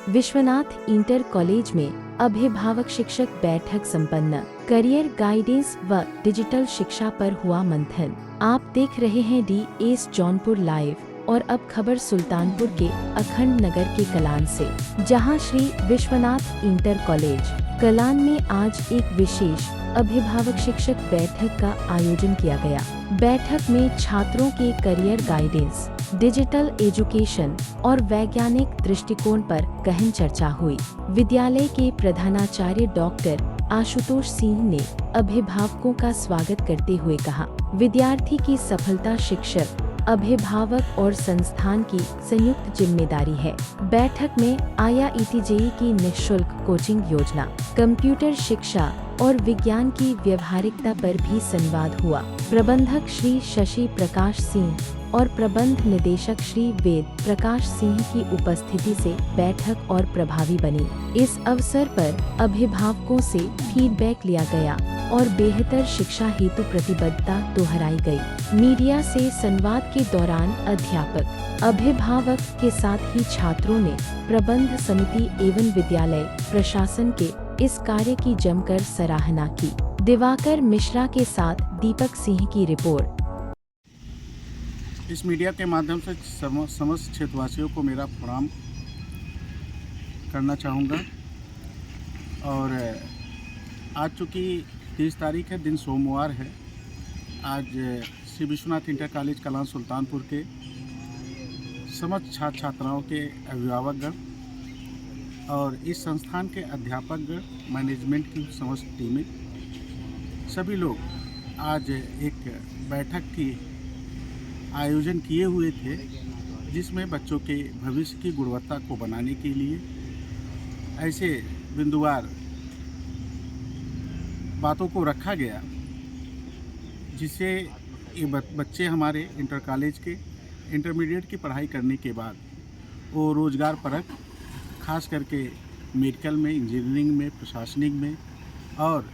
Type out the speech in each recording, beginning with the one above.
Vishwanath inter college में अभिभावक शिक्षक बैठक संपन्न। करियर गाइडेंस व डिजिटल शिक्षा पर हुआ मंथन। आप देख रहे हैं DS जौनपुर लाइव। और अब खबर सुल्तानपुर के अखंड नगर के कलान से, जहां श्री विश्वनाथ इंटर कॉलेज कलान में आज एक विशेष अभिभावक शिक्षक बैठक का आयोजन किया गया। बैठक में छात्रों के करियर गाइडेंस, डिजिटल एजुकेशन और वैज्ञानिक दृष्टिकोण पर गहन चर्चा हुई। विद्यालय के प्रधानाचार्य डॉक्टर आशुतोष सिंह ने अभिभावकों का स्वागत करते हुए कहा, विद्यार्थी की सफलता शिक्षक, अभिभावक और संस्थान की संयुक्त जिम्मेदारी है। बैठक में IIT JEE की निःशुल्क कोचिंग योजना, कंप्यूटर शिक्षा और विज्ञान की व्यवहारिकता पर भी संवाद हुआ। प्रबंधक श्री शशि प्रकाश सिंह और प्रबंध निदेशक श्री वेद प्रकाश सिंह की उपस्थिति से बैठक और प्रभावी बनी। इस अवसर पर अभिभावकों से फीडबैक लिया गया और बेहतर शिक्षा हेतु प्रतिबद्धता दोहराई गई। मीडिया से संवाद के दौरान अध्यापक, अभिभावक के साथ ही छात्रों ने प्रबंध समिति एवं विद्यालय प्रशासन के इस कार्य की जमकर सराहना की। दिवाकर मिश्रा के साथ दीपक सिंह की रिपोर्ट। इस मीडिया के माध्यम से समस्त क्षेत्रवासियों को मेरा प्रणाम करना चाहूँगा। और आज चूँकि 30 तारीख है, दिन सोमवार है, आज श्री विश्वनाथ इंटर कॉलेज कलान सुल्तानपुर के समस्त छात्र छात्राओं के अभिभावकगण और इस संस्थान के अध्यापकगण, मैनेजमेंट की समस्त टीमें, सभी लोग आज एक बैठक की आयोजन किए हुए थे, जिसमें बच्चों के भविष्य की गुणवत्ता को बनाने के लिए ऐसे बिंदुवार बातों को रखा गया, जिससे ये बच्चे हमारे इंटर कॉलेज के इंटरमीडिएट की पढ़ाई करने के बाद वो रोज़गार परक, खास करके मेडिकल में, इंजीनियरिंग में, प्रशासनिक में और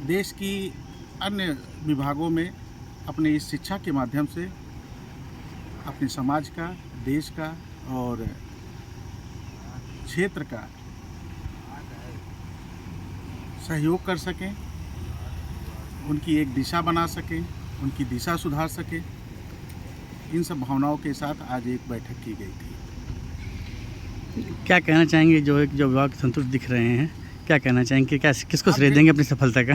देश की अन्य विभागों में अपने इस शिक्षा के माध्यम से अपने समाज का, देश का और क्षेत्र का सहयोग कर सकें, उनकी एक दिशा बना सकें, उनकी दिशा सुधार सकें। इन सब भावनाओं के साथ आज एक बैठक की गई थी। क्या कहना चाहेंगे, जो विभाग संतुष्ट दिख रहे हैं, क्या कहना चाहेंगे, क्या किसको श्रेय देंगे अपनी सफलता का?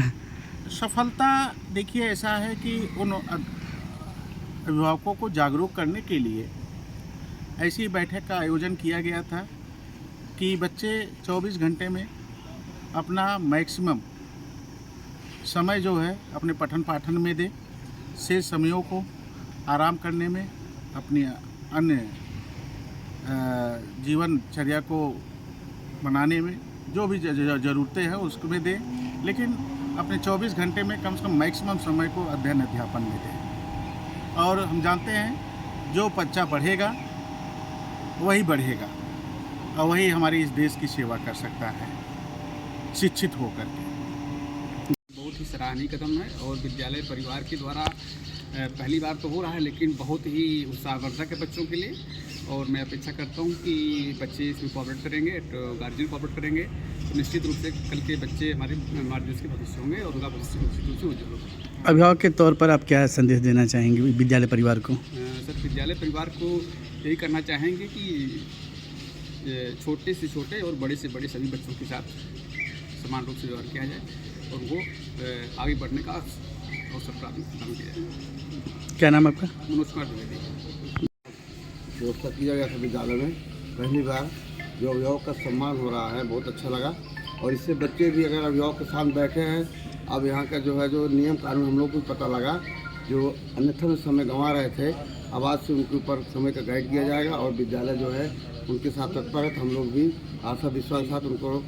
सफलता देखिए, ऐसा है कि उन अभिभावकों को जागरूक करने के लिए ऐसी बैठक का आयोजन किया गया था कि बच्चे 24 घंटे में अपना मैक्सिमम समय जो है अपने पठन पाठन में दें, शेष समयों को आराम करने में, अपनी अन्य जीवनचर्या को बनाने में, जो भी ज़रूरतें हैं उसमें दें, लेकिन अपने 24 घंटे में कम से कम मैक्सिमम समय को अध्ययन अध्यापन में दें। और हम जानते हैं जो बच्चा पढ़ेगा वही बढ़ेगा और वही हमारी इस देश की सेवा कर सकता है शिक्षित होकर के। बहुत ही सराहनीय कदम है और विद्यालय परिवार के द्वारा पहली बार तो हो रहा है, लेकिन बहुत ही उत्साहवर्धक है बच्चों के लिए। और मैं अपेक्षा करता हूं कि बच्चे इसमें कोऑपरेट करेंगे, गार्जियन कोऑपरेट करेंगे, तो निश्चित रूप से कल के बच्चे हमारे देश के भविष्य होंगे और उनका भविष्य निश्चित रूप से उज्जवल होगा। अभिभावक के तौर पर आप क्या संदेश देना चाहेंगे विद्यालय परिवार को? सर, विद्यालय परिवार को यही करना चाहेंगे कि छोटे से छोटे और बड़े से बड़े सभी बच्चों के साथ समान रूप से व्यवहार किया जाए और उनको आगे बढ़ने का अवसर प्राप्त किया जाए। क्या नाम आपका? मनोज कुमार द्विवेदी। व्यवस्था किया गया था विद्यालय में, पहली बार जो अभिभावक का सम्मान हो रहा है, बहुत अच्छा लगा। और इससे बच्चे भी अगर अभिभावक के साथ बैठे हैं, अब यहाँ का जो है जो नियम कानून हम लोग को पता लगा, जो अन्यथा में समय गंवा रहे थे, अब आज से उनके ऊपर समय का गाइड किया जाएगा और विद्यालय जो है उनके साथ तत्पर है। तो हम लोग भी आशा विश्वास के साथ उनको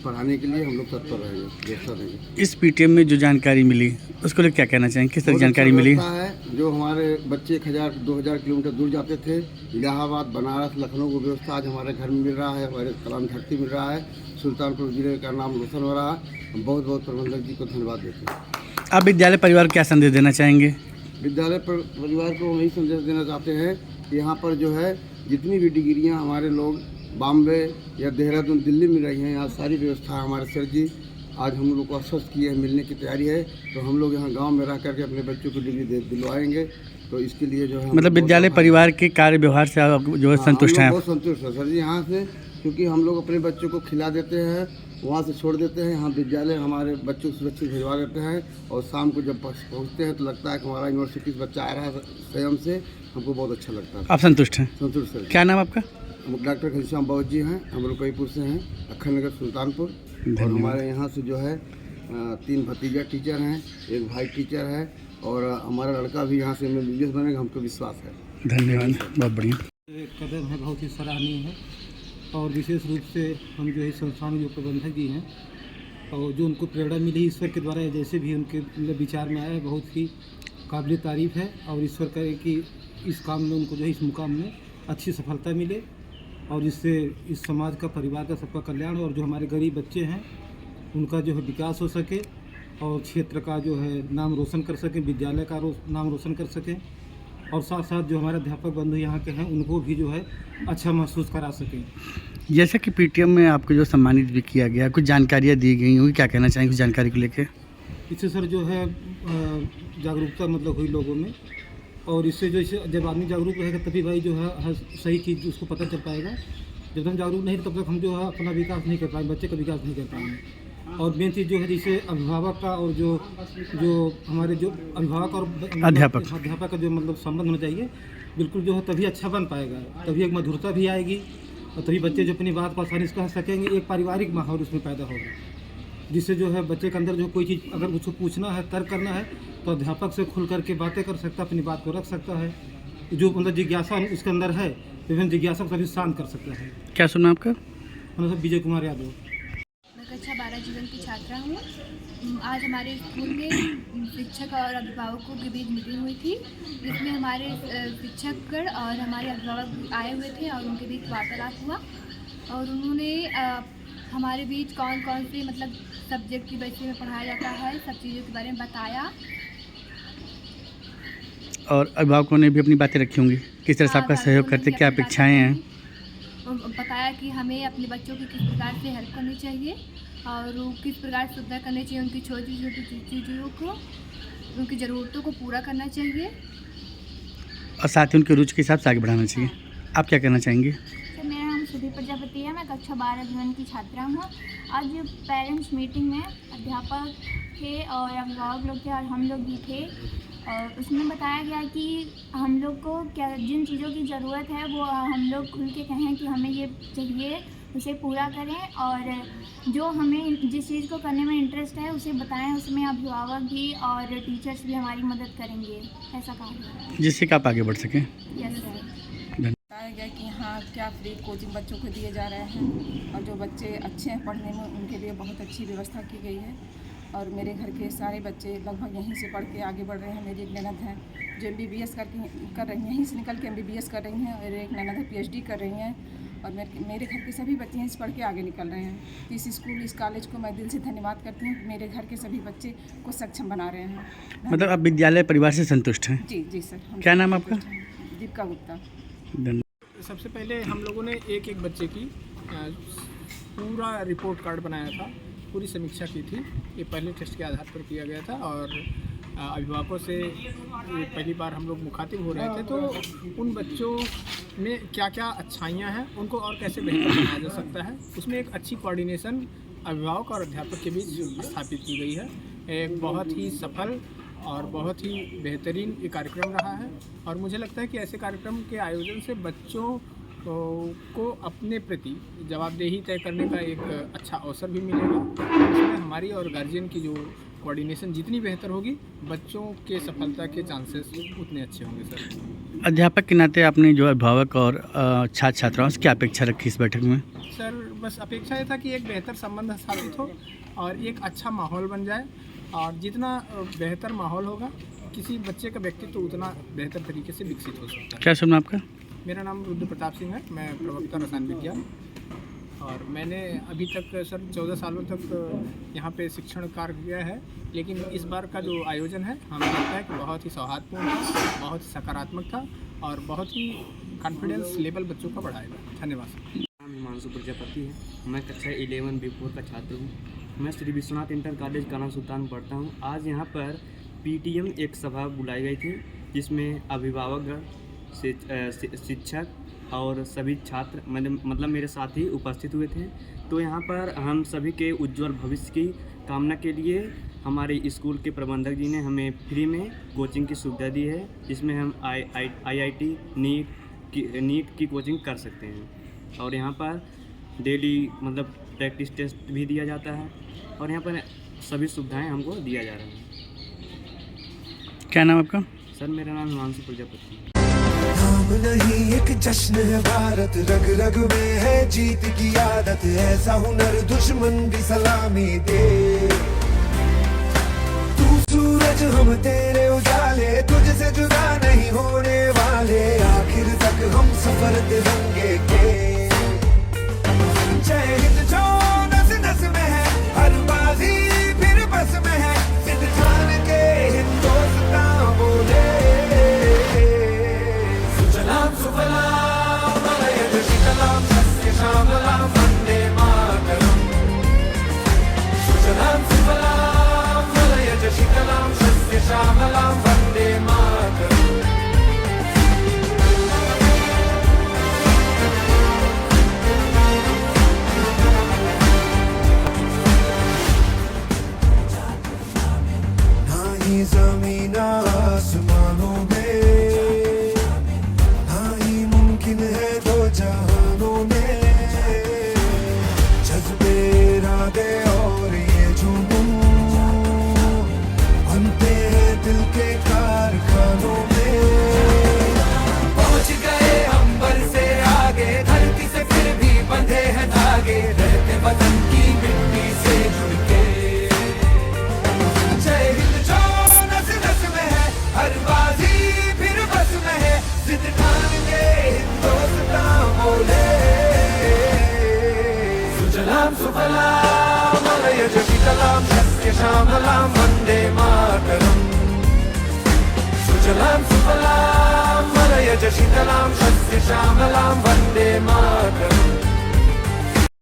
पढ़ाने के लिए हम लोग तत्पर रहेंगे, व्यवस्था देंगे। इस PTM में जो जानकारी मिली उसको लेकर क्या कहना चाहेंगे, किस तरह की जानकारी मिली? है जो हमारे बच्चे 1000-2000 किलोमीटर दूर जाते थे, इलाहाबाद, बनारस, लखनऊ को व्यवस्था आज हमारे घर में मिल रहा है, हमारे कलाम धरती मिल रहा है, सुल्तानपुर जिले का नाम रोशन हो रहा है। हम बहुत बहुत प्रबंधक जी को धन्यवाद देते हैं। आप विद्यालय परिवार को क्या संदेश देना चाहेंगे? विद्यालय परिवार को हम यही संदेश देना चाहते हैं कि यहाँ पर जो है जितनी भी डिग्रियाँ हमारे लोग बॉम्बे या देहरादून, दिल्ली में रही हैं। यहाँ सारी व्यवस्था हमारे सर जी आज हम लोग को आश्वस्त किए हैं, मिलने की तैयारी है। तो हम लोग यहाँ गांव में रह करके अपने बच्चों को डिग्री दिलवाएंगे। तो इसके लिए जो है मतलब विद्यालय परिवार के कार्य व्यवहार से आप जो है संतुष्ट हैं? बहुत संतुष्ट है सर जी यहाँ से, क्योंकि हम लोग अपने बच्चों को खिला देते हैं, वहाँ से छोड़ देते हैं, यहाँ विद्यालय हमारे बच्चों को सुरक्षित भिजवा देते हैं। और शाम को जब पहुँचते हैं तो लगता है कि हमारा यूनिवर्सिटी से बच्चा आ रहा है स्वयं से, हमको बहुत अच्छा लगता है। आप संतुष्ट हैं? संतुष्ट सर। क्या नाम आपका? डॉक्टर घनश्याम बाबू जी हैं, हम लोग कईपुर से हैं, अखंड नगर सुल्तानपुर। और हमारे यहाँ से जो है 3 भतीजा टीचर हैं, 1 भाई टीचर है, और हमारा लड़का भी यहाँ से MBBS बनेगा, हमको विश्वास है। धन्यवाद, बहुत बढ़िया। कदम है, बहुत ही सराहनीय है। और विशेष रूप से हम जो है संस्थान जो प्रबंधक जी हैं और जो उनको प्रेरणा मिली ईश्वर के द्वारा, जैसे भी उनके विचार में आया है, बहुत ही काबिल तारीफ़ है। और ईश्वर करे कि इस काम में उनको जो है इस मुकाम में अच्छी सफलता मिले और जिससे इस समाज का, परिवार का, सबका कल्याण और जो हमारे गरीब बच्चे हैं उनका जो है विकास हो सके और क्षेत्र का जो है नाम रोशन कर सकें, विद्यालय का नाम रोशन कर सकें और साथ साथ जो हमारे अध्यापक बंधु यहाँ के हैं उनको भी जो है अच्छा महसूस करा सकें। जैसे कि PTM में आपको जो सम्मानित भी किया गया, कुछ जानकारियाँ दी गई होंगी, क्या कहना चाहेंगे कुछ जानकारी को लेकर? इससे सर जो है जागरूकता मतलब हुई लोगों में, और इससे जो इसे जब आदमी जागरूक रहेगा तभी भाई जो है सही चीज़ उसको पता चल पाएगा। जब हम जागरूक नहीं तब तक हम जो है अपना विकास नहीं कर पाएंगे, बच्चे का विकास नहीं कर पाएंगे। और मेन चीज़ जो है जैसे अभिभावक का और जो हमारे जो अभिभावक और अध्यापक का जो मतलब संबंध होना चाहिए, बिल्कुल जो है तभी अच्छा बन पाएगा, तभी एक मधुरता भी आएगी और तभी बच्चे जो अपनी बात को आसानी से कह सकेंगे। एक पारिवारिक माहौल उसमें पैदा होगा, जिससे जो है बच्चे के अंदर जो कोई चीज़ अगर उसको पूछना है, तर्क करना है, तो अध्यापक से खुल करके बातें कर सकता है, अपनी बात को रख सकता है। जो मतलब जिज्ञासा उसके अंदर है, विभिन्न जिज्ञासा को सभी शांत कर सकता है। क्या सुना आपका? मतलब विजय कुमार यादव। मैं कक्षा 12 जीवन की छात्रा हूँ। आज हमारे स्कूल में शिक्षक और अभिभावकों के बीच मीटिंग हुई थी, जिसमें हमारे शिक्षकगण और हमारे अभिभावक आए हुए थे और उनके बीच वार्तालाप हुआ और उन्होंने हमारे बीच कौन कौन से मतलब सब्जेक्ट की विषय में पढ़ाया जाता है, सब चीज़ों के बारे में बताया। और अभिभावकों ने भी अपनी बातें रखी होंगी, किस तरह से आपका सहयोग करते, क्या अपेक्षाएँ हैं? बताया कि हमें अपने बच्चों की किस प्रकार से हेल्प करनी चाहिए और किस प्रकार से सुधार करनी चाहिए, उनकी छोटी छोटी चीज़ों को, उनकी ज़रूरतों को पूरा करना चाहिए और साथ ही उनकी रुचि के हिसाब से आगे बढ़ाना चाहिए। आप क्या कहना चाहेंगे? मेरा नाम सुधीर प्रजापति है, मैं कक्षा 12 जीवन की छात्रा हूँ। आज पेरेंट्स मीटिंग में अध्यापक थे और अभिभावक लोग थे और हम लोग भी थे और उसमें बताया गया कि हम लोग को क्या जिन चीज़ों की ज़रूरत है वो हम लोग खुल के कहें कि हमें ये चाहिए, उसे पूरा करें और जो हमें जिस चीज़ को करने में इंटरेस्ट है उसे बताएं, उसमें अभिभावक भी और टीचर्स भी हमारी मदद करेंगे, ऐसा कहा गया, जिससे कि आप आगे बढ़ सकें। Yes sir. बताया गया कि यहाँ क्या फ्री कोचिंग बच्चों को दिए जा रहे हैं और जो बच्चे अच्छे हैं पढ़ने में उनके लिए बहुत अच्छी व्यवस्था की गई है। और मेरे घर के सारे बच्चे लगभग यहीं से पढ़ के आगे बढ़ रहे हैं। मेरी एक ननद हैं जो MBBS कर रही हैं, यहीं से निकल के MBBS कर रही हैं और एक ननद है PhD कर रही हैं और मेरे घर के सभी बच्चे यहीं से पढ़ के आगे निकल रहे हैं। इस स्कूल, इस कॉलेज को मैं दिल से धन्यवाद करती हूँ। मेरे घर के सभी बच्चे को सक्षम बना रहे हैं। मतलब आप विद्यालय परिवार से संतुष्ट हैं? जी जी सर। क्या नाम आपका? दीपिका गुप्ता। सबसे पहले हम लोगों ने एक एक बच्चे की पूरा रिपोर्ट कार्ड बनाया था, पूरी समीक्षा की थी। ये पहले टेस्ट के आधार पर किया गया था और अभिभावकों से पहली बार हम लोग मुखातिब हो रहे थे, तो उन बच्चों में क्या क्या अच्छाइयाँ हैं, उनको और कैसे बेहतर बनाया जा सकता है, उसमें एक अच्छी कोऑर्डिनेशन अभिभावक और अध्यापक के बीच स्थापित की गई है। एक बहुत ही सफल और बहुत ही बेहतरीन ये कार्यक्रम रहा है और मुझे लगता है कि ऐसे कार्यक्रम के आयोजन से बच्चों को अपने प्रति जवाबदेही तय करने का एक अच्छा अवसर भी मिलेगा। इसमें हमारी और गार्जियन की जो कोऑर्डिनेशन जितनी बेहतर होगी, बच्चों के सफलता के चांसेस उतने अच्छे होंगे। सर, अध्यापक के नाते आपने जो अभिभावक और छात्र छात्राओं से क्या अपेक्षा रखी इस बैठक में? सर, बस अपेक्षा ये था कि एक बेहतर संबंध स्थापित हो और एक अच्छा माहौल बन जाए और जितना बेहतर माहौल होगा किसी बच्चे का व्यक्तित्व उतना बेहतर तरीके से विकसित हो सकता है। क्या सुना आपका? मेरा नाम रुद्र प्रताप सिंह है, मैं प्रवक्ता रसायन विज्ञान और मैंने अभी तक सर 14 सालों तक यहाँ पे शिक्षण कार्य किया है, लेकिन इस बार का जो आयोजन है हमें लगता है कि बहुत ही सौहार्दपूर्ण था, बहुत सकारात्मक था और बहुत ही कॉन्फिडेंस लेवल बच्चों का बढ़ाएगा। धन्यवाद। हिमांशु प्रजापति है। मैं कक्षा 11 B4 का छात्र हूँ। मैं श्री विश्वनाथ इंटर कॉलेज काला सुल्तान पढ़ता हूँ। आज यहाँ पर PTM एक सभा बुलाई गई थी जिसमें अभिभावकगण, शिक्षक और सभी छात्र मतलब मेरे साथी उपस्थित हुए थे। तो यहाँ पर हम सभी के उज्जवल भविष्य की कामना के लिए हमारे स्कूल के प्रबंधक जी ने हमें फ्री में कोचिंग की सुविधा दी है, जिसमें हम IIT नीट की कोचिंग कर सकते हैं। और यहाँ पर डेली मतलब प्रैक्टिस टेस्ट भी दिया जाता है और यहाँ पर सभी सुविधाएं हमको दिया जा रहा है। क्या नाम आपका? सर मेरा नाम हिमांशु प्रजापति। नाम नहीं एक जश्न है भारत, रग रग में है जीत की आदत, ऐसा हुनर दुश्मन भी सलामी दे। तू सूरज हम तेरे उजाले, तुझसे जुदा नहीं होने वाले, आखिर तक हम सफर तिरंगे के। जय हिंद जो नस नस में है, हर बाजी फिर बस में है, सिद्ध ठान के हिंदुस्तान बोले। सुजलाम सुफलाम मलयज शीतलाम सस्य श्यामलाम वंदे मातरम। सुजलाम सुफलाम मलयज शीतलाम सस्य श्यामलाम वंदे मातरम। ज़मीन आसमानों में ना ही मुमकिन है दो जहानों में, जज्बे इरादे और ये जुनून बनते हैं दिल के कारखानों में। पहुंच गए अंबर से आगे, धरती से फिर भी बंधे हैं धागे, रहते वतन की मिट्टी से जुड़ के। जय हिंद जो नस नस में है, हर बाजी फिर बस में है, जिद ठान के हिंदुस्तान बोले। सुजलाम सुफलाम मलयज शीतलाम सस्य श्यामलाम वंदे मातरम। सुजलाम सुफलाम मलयज शीतलाम सस्य श्यामलाम वंदे मातरम।